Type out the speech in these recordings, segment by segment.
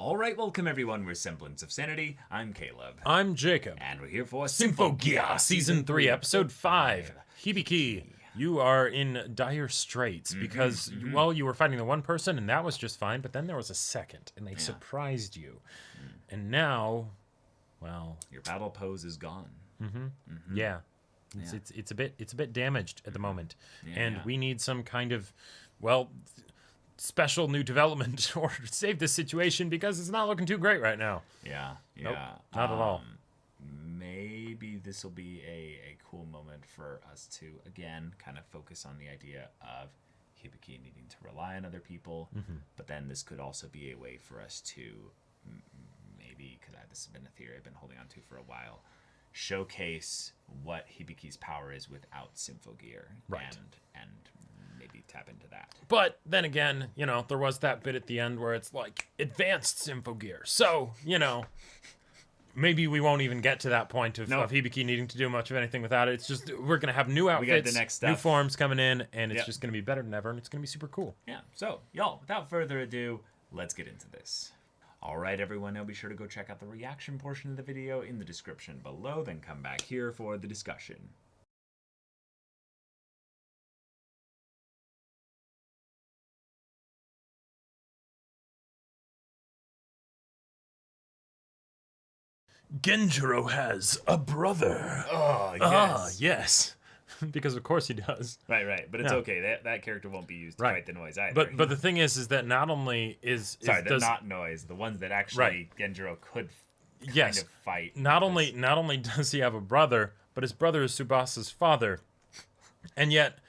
All right, welcome everyone. We're Semblance of Sanity. I'm Caleb. I'm Jacob. And we're here for Symphogear, Season 3, Episode 5. Hibiki, you are in dire straits because, well, you were fighting the one person and that was just fine, but then there was a second and they surprised you. And now, well... Your battle pose is gone. Yeah. It's a bit damaged at the moment. We need some kind of, well... special new development or save this situation because it's not looking too great right now. Nope, not at all. Maybe this will be a cool moment for us to, again, kind of focus on the idea of Hibiki needing to rely on other people, but then this could also be a way for us to maybe, because this has been a theory I've been holding on to for a while, showcase what Hibiki's power is without Symphogear. Right. And maybe tap into that. But then again, you know, there was that bit at the end where it's like advanced Symphogear. So, you know, maybe we won't even get to that point of Hibiki needing to do much of anything without it. It's just we're going to have new outfits, the next new forms coming in, and it's just going to be better than ever, and it's going to be super cool. Yeah. So, y'all, without further ado, let's get into this. All right, everyone, now be sure to go check out the reaction portion of the video in the description below, then come back here for the discussion. Genjiro has a brother. Oh, yes. Ah, yes. Because of course he does. Right. But it's okay. That character won't be used to fight the noise either. But the thing is that not only is... not noise. The ones that actually Genjiro could kind of fight. Not only does he have a brother, but his brother is Tsubasa's father. And yet...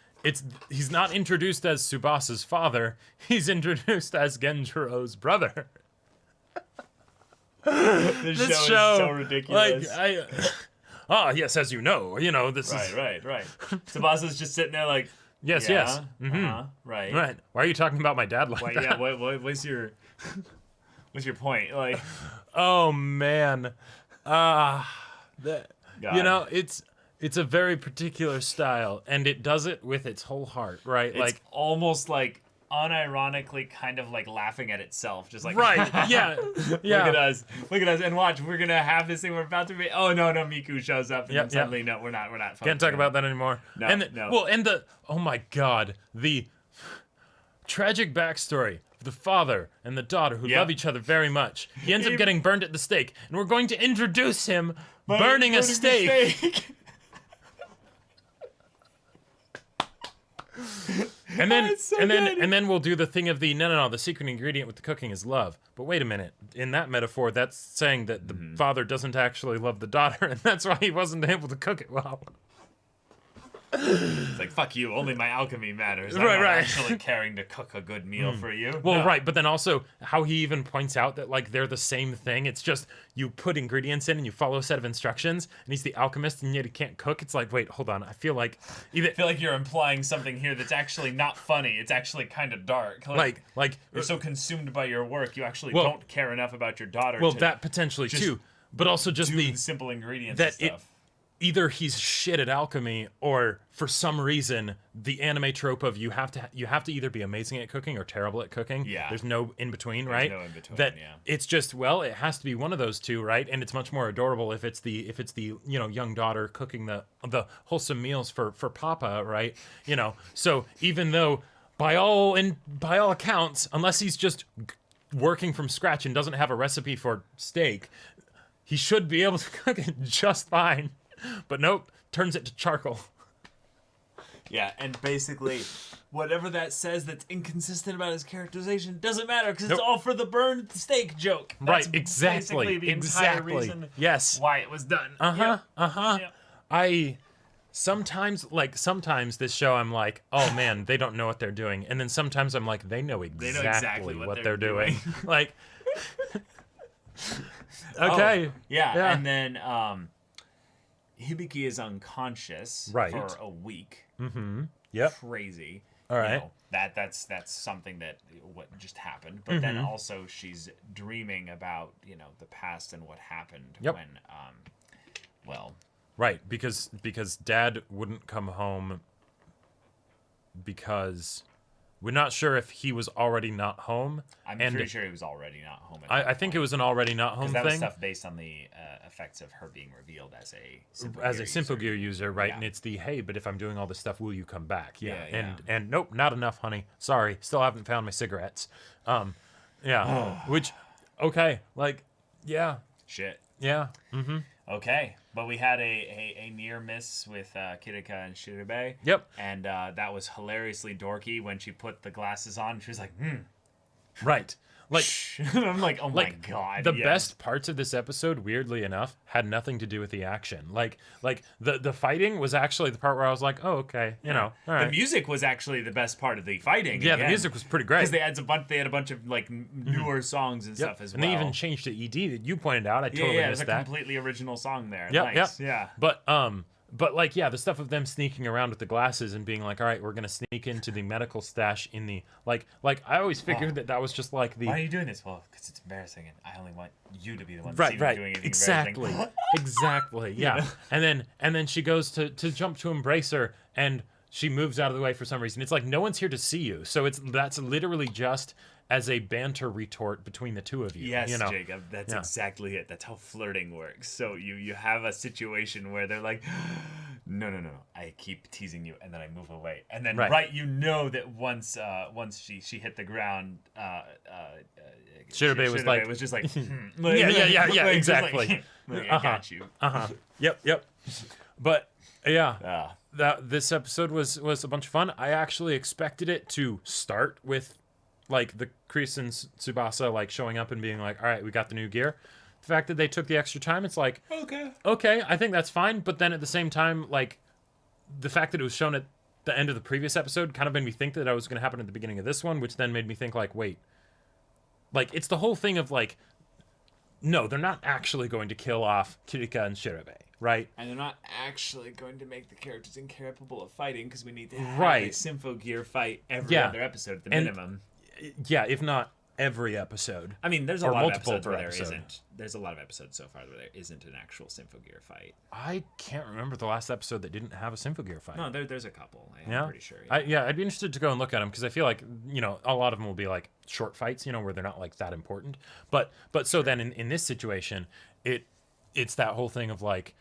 he's not introduced as Tsubasa's father. He's introduced as Genjiro's brother. This show is so ridiculous. Yes, as you know, this is... Right. Tsubasa's just sitting there like... Yes. Right. Why are you talking about my dad like that? Yeah, what's your point? Like... Oh, man. It's a very particular style, and it does it with its whole heart, right? It's almost like unironically kind of like laughing at itself, just like yeah. Look at us, and watch, we're gonna have this thing we're about to be. Oh no, Miku shows up, and then suddenly no, we're not. Can't talk about that anymore. No. Well, and oh my god, the tragic backstory of the father and the daughter who love each other very much. He ends up getting burned at the stake, and we're going to introduce him burning a steak. And then we'll do the thing of no, the secret ingredient with the cooking is love. But wait a minute, in that metaphor, that's saying that the father doesn't actually love the daughter, and that's why he wasn't able to cook it well. It's like, fuck you, only my alchemy matters. I'm not actually caring to cook a good meal for you. Well, right, but then also how he even points out that like they're the same thing. It's just you put ingredients in and you follow a set of instructions, and he's the alchemist and yet he can't cook. It's like, wait, hold on. I feel like you're implying something here that's actually not funny. It's actually kind of dark. Like you're so consumed by your work, you actually don't care enough about your daughter. Well, that potentially too, but also just the simple ingredients that and stuff. Either he's shit at alchemy, or for some reason the anime trope of you have to either be amazing at cooking or terrible at cooking. Yeah. There's no in between, right? There's no in between. That it's just it has to be one of those two, right? And it's much more adorable if it's the young daughter cooking the wholesome meals for Papa, right? So even though by all accounts, unless he's just working from scratch and doesn't have a recipe for steak, he should be able to cook it just fine. But nope, turns it to charcoal. Yeah, and basically, whatever that says that's inconsistent about his characterization doesn't matter because it's all for the burned steak joke. That's exactly. The entire reason why it was done. Sometimes this show I'm like, oh man, they don't know what they're doing, and then sometimes I'm like, they know exactly what they're doing. Like, okay, and then Hibiki is unconscious for a week. Yep. Crazy. All right. That's something that what just happened. But then also she's dreaming about the past and what happened when right, because Dad wouldn't come home because We're not sure if he was already not home. I'm and pretty sure he was already not home. I think it was an already not home that thing. was stuff based on the effects of her being revealed as a Symphogear user, right? Yeah. And it's the, hey, but if I'm doing all this stuff, will you come back? Yeah. Yeah, And nope, not enough, honey. Sorry, still haven't found my cigarettes. Which, okay, like, yeah. Shit. Yeah. Mm-hmm. Okay, but we had a near miss with Kirika and Shirube. Yep. And that was hilariously dorky when she put the glasses on. She was like, Right. Like, I'm like, oh my god. The yes. best parts of this episode, weirdly enough, had nothing to do with the action. Like the fighting was actually the part where I was like, oh, okay, all right. The music was actually the best part of the fighting. Yeah, the music was pretty great. Because they had a bunch of like newer songs and stuff as well. And they even changed to ED that you pointed out. I totally there's missed a that. completely original song there. Yep, Nice. yep. Yeah. But like, yeah, the stuff of them sneaking around with the glasses and being like, all right, we're gonna sneak into the medical stash in the like I always figured that was just like the. Why are you doing this? Well, because it's embarrassing, and I only want you to be the one Right, doing anything exactly, embarrassing. exactly, yeah. And then she goes to jump to embrace her, and she moves out of the way for some reason. It's like no one's here to see you, so that's literally just as a banter retort between the two of you. Yes, Jacob, that's exactly it. That's how flirting works. So you have a situation where they're like, no, I keep teasing you, and then I move away, and then you know that once she hit the ground, Shirube was just like, yeah, exactly. I got you. Yep. But this episode was a bunch of fun. I actually expected it to start with like the Chris and Tsubasa like showing up and being like, all right, we got the new gear. The fact that they took the extra time, it's like, okay, I think that's fine. But then at the same time, like the fact that it was shown at the end of the previous episode kind of made me think that was going to happen at the beginning of this one, which then made me think like, wait, like it's the whole thing of like, no, they're not actually going to kill off Kirika and Shirube, right? And they're not actually going to make the characters incapable of fighting because we need to have a Symphogear fight every other episode at the minimum. Yeah, if not every episode. I mean, there's a lot of episodes where episode. there isn't. There's a lot of episodes so far where there isn't an actual Symphogear fight. I can't remember the last episode that didn't have a Symphogear fight. No, there's a couple. I'm pretty sure. Yeah. I'd be interested to go and look at them because I feel like, a lot of them will be like short fights, where they're not like that important. But so then in this situation, it's that whole thing of like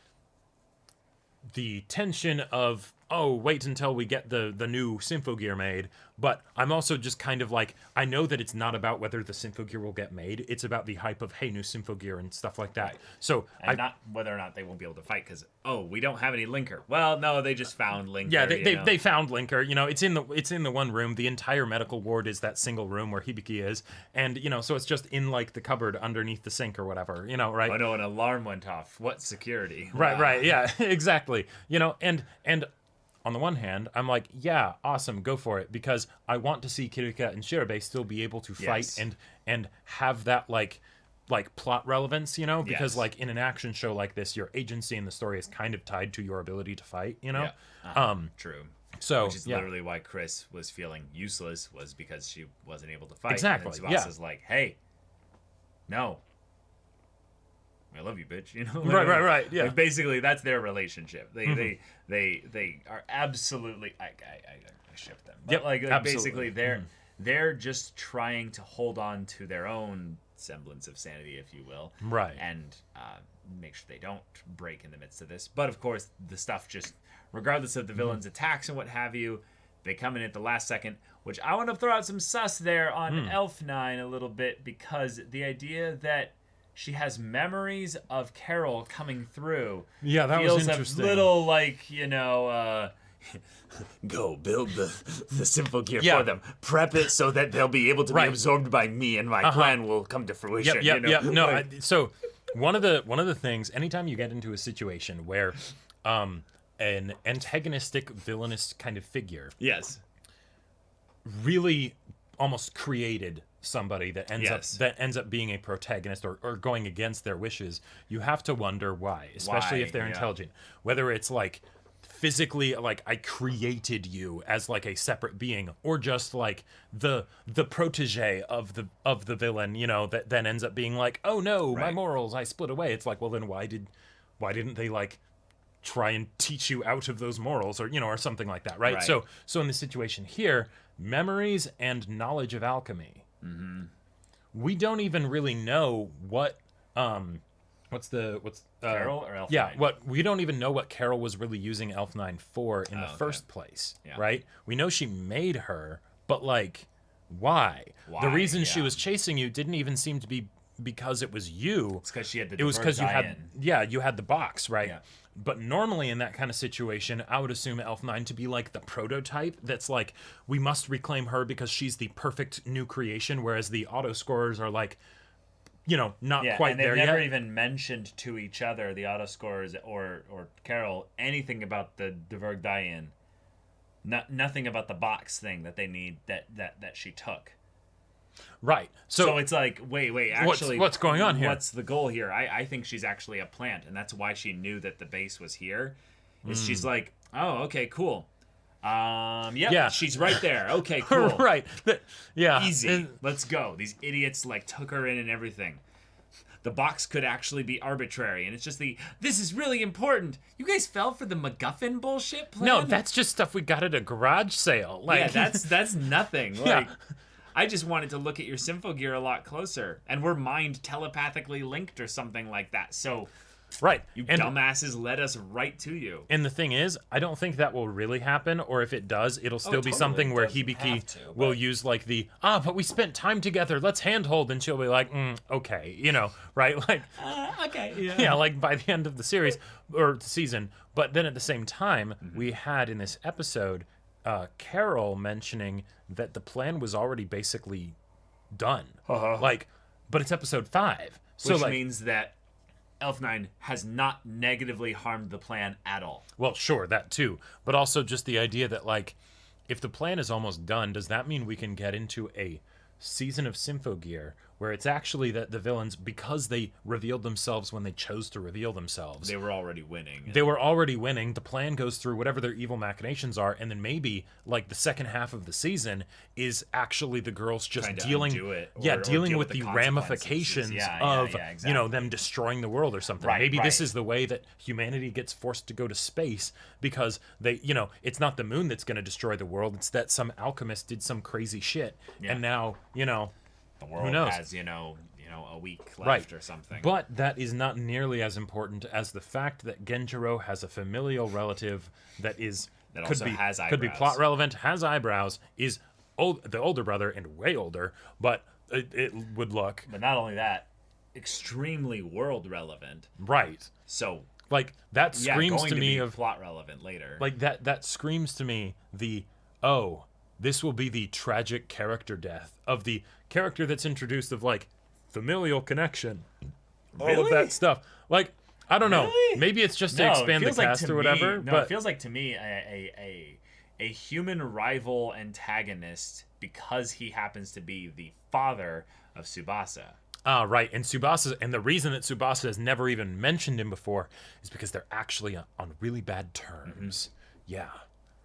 the tension of, oh, wait until we get the new Symphogear made. But I'm also just kind of like, I know that it's not about whether the Symphogear will get made. It's about the hype of, hey, new Symphogear and stuff like that. Right. So not whether or not they won't be able to fight because, we don't have any linker. Well, no, they just found linker. Yeah, they found linker. It's in the one room. The entire medical ward is that single room where Hibiki is, and so it's just in like the cupboard underneath the sink or whatever. Right? Oh no, an alarm went off. What security? Right. Yeah, exactly. And on the one hand, I'm like, yeah, awesome, go for it, because I want to see Kirika and Shirube still be able to fight and have that like plot relevance, because like in an action show like this, your agency in the story is kind of tied to your ability to fight, Yeah. True. So which is literally why Chris was feeling useless, was because she wasn't able to fight. Exactly. And Tsubasa's like, hey, no. I love you, bitch. Right. Yeah. Like, basically, that's their relationship. They are absolutely. I ship them. But basically, they're just trying to hold on to their own semblance of sanity, if you will. Right. And make sure they don't break in the midst of this. But of course, the stuff just, regardless of the villain's attacks and what have you, they come in at the last second. Which I want to throw out some sus there on Elf9 a little bit, because the idea that she has memories of Carol coming through. Yeah, that feels was interesting. A little like, go build the Symphogear for them. Prep it so that they'll be able to be absorbed by me, and my plan will come to fruition. Yep. No, so one of the things, anytime you get into a situation where an antagonistic, villainous kind of figure really almost created somebody that ends up being a protagonist or going against their wishes, you have to wonder why, especially if they're intelligent. Whether it's like physically, like I created you as like a separate being, or just like the protege of the villain, that then ends up being like, oh no, my morals, I split away. It's like, well then why didn't they like try and teach you out of those morals, or or something like that, right? So in the situation here, memories and knowledge of alchemy. We don't even really know what what's Carol or Elf yeah, Nine? we don't even know what Carol was really using Elf9 for in the first place, right? We know she made her, but like why? The reason she was chasing you didn't even seem to be because it was you. It's because she had the It was because you had die-in. you had the box, right? Yeah. But normally in that kind of situation, I would assume Elf9 to be like the prototype that's like, we must reclaim her because she's the perfect new creation, whereas the auto scorers are like, you know, not quite and there they've never yet. even mentioned to each other, the auto scorers or Carol, anything about the Diverg die-in. Nothing about the box thing that they need that she took. Right. So it's like, wait, actually, what's going on here? What's the goal here? I think she's actually a plant, and that's why she knew that the base was here. She's like, oh, okay, cool. Yeah, she's right there. Okay, cool. Right. Yeah. Easy. Let's go. These idiots like took her in and everything. The box could actually be arbitrary, and it's just this is really important. You guys fell for the MacGuffin bullshit plan? No, that's just stuff we got at a garage sale. Like, yeah, that's nothing. Like, I just wanted to look at your Symphogear a lot closer, and we're mind telepathically linked or something like that. So, right. you dumbasses led us right to you. And the thing is, I don't think that will really happen, or if it does, it'll still be totally. something where Doesn't Hibiki have to, will but- use like but we spent time together, let's handhold, and she'll be like, okay, you know, right? Like, Okay. yeah, like by the end of the series or the season. But then at the same time, we had in this episode, Carol mentioning that the plan was already basically done. Like, but it's episode 5. So Which like, means that Elf9 has not negatively harmed the plan at all. well, sure, that too. But also just the idea that, like, if the plan is almost done, does that mean we can get into a season of Symphogear where it's actually that the villains, because they revealed themselves when they chose to reveal themselves, They were already winning. they were already winning. The plan goes through whatever their evil machinations are, and then maybe like the second half of the season is actually the girls just Trying to dealing, undo it, or dealing deal with with the the consequences. ramifications Yeah, of exactly. them destroying the world or something. Right, Maybe this right. is the way that humanity gets forced to go to space because they, it's not the moon that's going to destroy the world. It's that some alchemist did some crazy shit, and now The world knows? has, a week left Right. or something. But that is not nearly as important as the fact that Genjiro has a familial relative that That also has could be eyebrows. plot relevant, has eyebrows, is the older brother and way older, but it would look But not only that, extremely world relevant. right. So Like that yeah, screams going to me be of plot relevant later. like that screams to me this will be the tragic character death of the character that's introduced of like familial connection, all of Really? that stuff. Like, I don't know, Really? maybe it's just to No, it expand the feels like cast to or whatever. me- No, but it feels like to me a human rival antagonist because he happens to be the father of Tsubasa. right, and Tsubasa, and the reason that Tsubasa has never even mentioned him before is because they're actually on really bad terms. Yeah.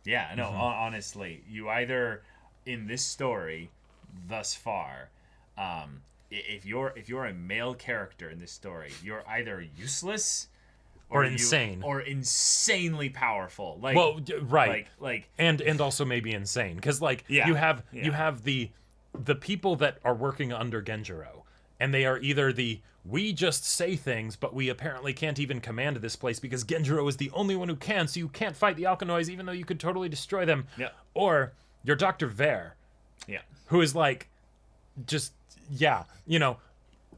Yeah, no, honestly, you either in this story thus far, if you're a male character in this story, you're either useless Or insane. or insanely powerful. Like, Well, right. like and also maybe insane because like Yeah, you have yeah. the people that are working under Genjiro, and they are either we just say things, but we apparently can't even command this place because Genjiro is the only one who can, so you can't fight the Alkanoids even though you could totally destroy them. Yeah. Or you're Dr. Ver, yeah. who is like just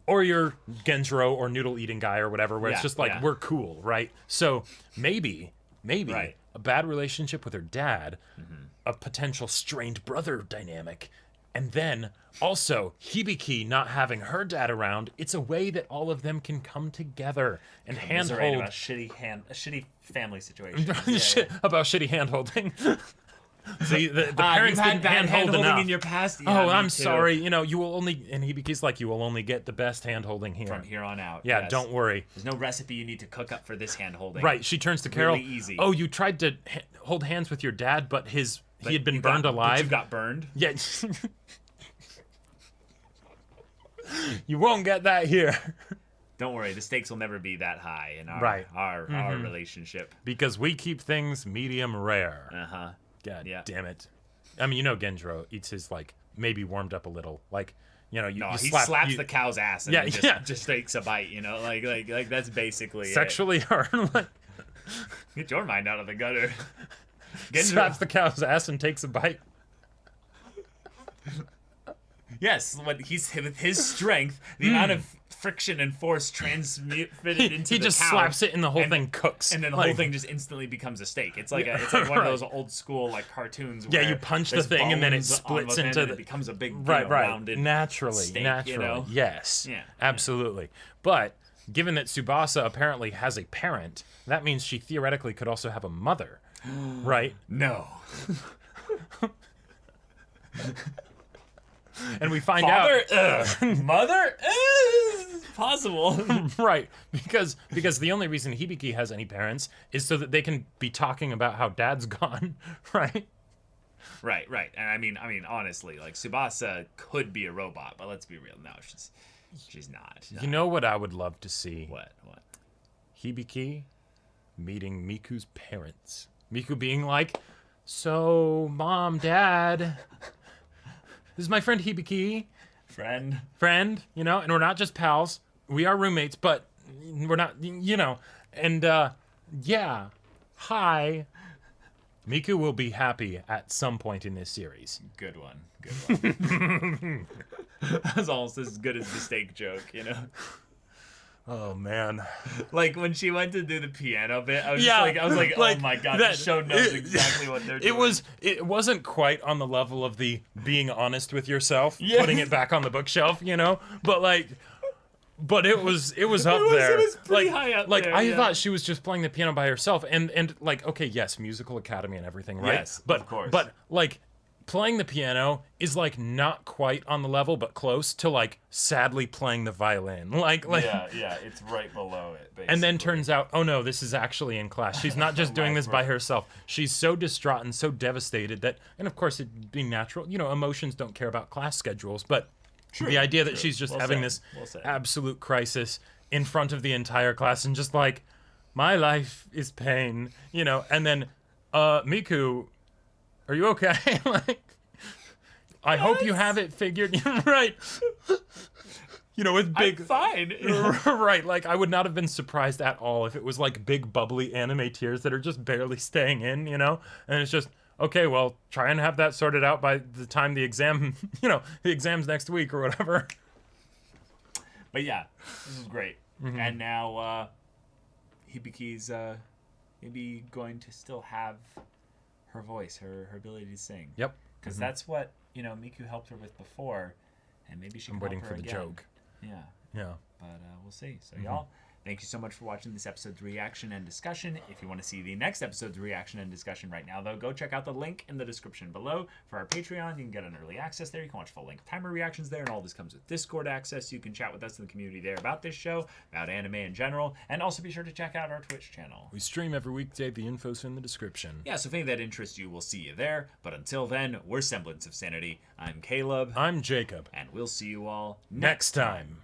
or you're Genjiro or noodle eating guy or whatever, where it's Yeah, just like yeah. we're cool, right? So maybe Right. a bad relationship with her dad, Mm-hmm. a potential strained brother dynamic, and then also Hibiki not having her dad around. It's a way that all of them can come together and Commiserate handhold about a shitty family situation. about shitty handholding. See, the parents you've had didn't bad handhold handholding enough. in your past. Yeah, Oh, me I'm too. sorry. You will only, and Hibiki's like, you will only get the best handholding here. From here on out. Yeah, yes. don't worry. There's no recipe you need to cook up for this hand holding. Right, she turns to Carol. Really easy. Oh, you tried to hold hands with your dad, but he had been burned But alive. you got burned. Yeah. You won't get that here. Don't worry, the stakes will never be that high in our Right. our relationship. Because we keep things medium rare. Uh huh. God Yeah. damn it. I mean, Genjiro eats his, like, maybe warmed up a little. Like, you he slaps the cow's ass and just takes a bite, like that's basically sexually hard. Like, get your mind out of the gutter. Slaps the cow's ass and takes a bite. Yes, with his strength, the amount of friction and force transmitted into he the just cow, slaps it and the whole thing cooks. and then the whole thing just instantly becomes a steak. It's like one of those old school like cartoons. Yeah, where you punch the there's thing and then it bones splits on into and the. it becomes a big rounded naturally, steak, yes, Yeah, absolutely. But given that Tsubasa apparently has a parent, that means she theoretically could also have a mother, right? No. And we find Father, out mother, possible. right, because the only reason Hibiki has any parents is so that they can be talking about how dad's gone, right? Right. And I mean, honestly, like Tsubasa could be a robot, but let's be real. No, she's not. You know what I would love to see? What? Hibiki meeting Miku's parents. Miku being like, "So, Mom, Dad, this is my friend Hibiki. Friend, and we're not just pals. We are roommates, but we're not, and, yeah, hi." Miku will be happy at some point in this series. Good one. That's almost as good as the steak joke, Oh, man. Like, when she went to do the piano bit, I was like, oh my god, this show knows exactly what they're doing. It wasn't quite on the level of the being honest with yourself, putting it back on the bookshelf, but it was up there. It was pretty high up there. I thought she was just playing the piano by herself, and like, okay, yes, musical academy and everything, right? Yes, but, of course. But like, playing the piano is like not quite on the level, but close to like sadly playing the violin. Like yeah, it's right below it. Basically. And then turns out, oh no, this is actually in class. She's not just doing this by herself. She's so distraught and so devastated that, and of course, it being natural, emotions don't care about class schedules, but the idea that she's just having this absolute crisis in front of the entire class and just like, my life is pain, and then, Miku, are you okay? Like, I hope you have it figured right. With big. I'm fine. Right, like I would not have been surprised at all if it was like big bubbly anime tears that are just barely staying in, and it's just, okay, well, try and have that sorted out by the time the exam, the exam's next week or whatever. But yeah, this is great. Mm-hmm. And now Hibiki's maybe going to still have her voice, her ability to sing. Yep. Because that's what, Miku helped her with before, and maybe she can waiting help her for the again. joke. Yeah. But we'll see. So y'all, thank you so much for watching this episode's reaction and discussion. If you want to see the next episode's reaction and discussion right now, though, go check out the link in the description below for our Patreon. You can get an early access there. You can watch full-length timer reactions there, and all this comes with Discord access. You can chat with us in the community there about this show, about anime in general, and also be sure to check out our Twitch channel. We stream every weekday. The info's in the description. Yeah, so if any of that interests you, we'll see you there. But until then, we're Semblance of Sanity. I'm Caleb. I'm Jacob. And we'll see you all next time.